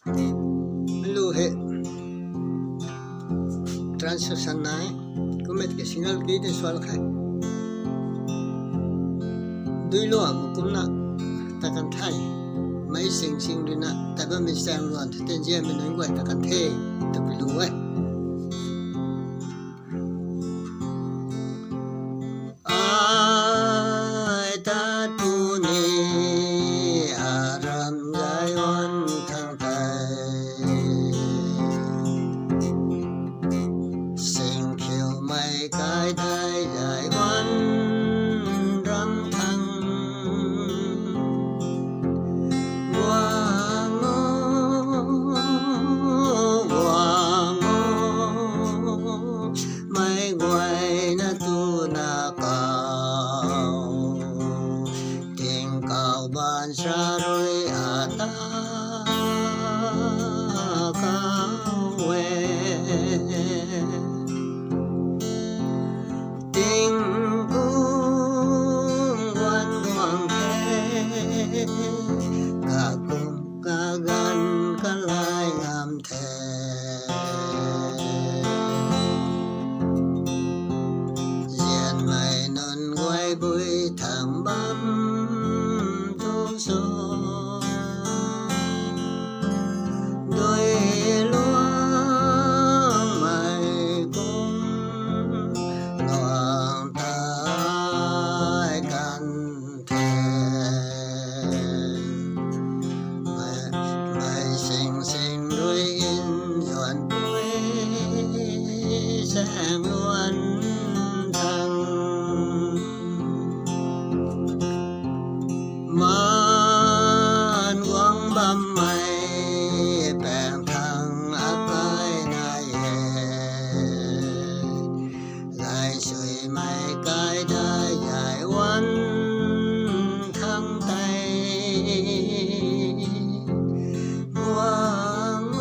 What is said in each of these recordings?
lu he transaction nai kumet ke single key te swal khai dui lo am kumna takan thai mai sing dina taba mi sang luan ten je mi noi gwai takan the te bilu wai ai ta tu ni aram jai wan thang tai sing khiêu mai kai thai jai wan ram thang mai guai na tu na cao tình cao ban sa rồi ta cao we tình cung quan quang thế cả cung cả gan cả lai ngam thế diện mày non quay bụi thảm băm thu số đôi luống mày cũng loạn tai can thế mày xinh đôi in dọn đuôi sang luôn thăng man quang băm mày bèn thăng áp ai này lại suy mày cái đai dài quanh thăng tay quang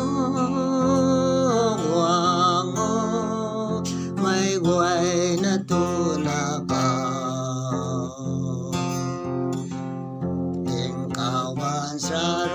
ngô mày quay na tu na cao tình cao ban sa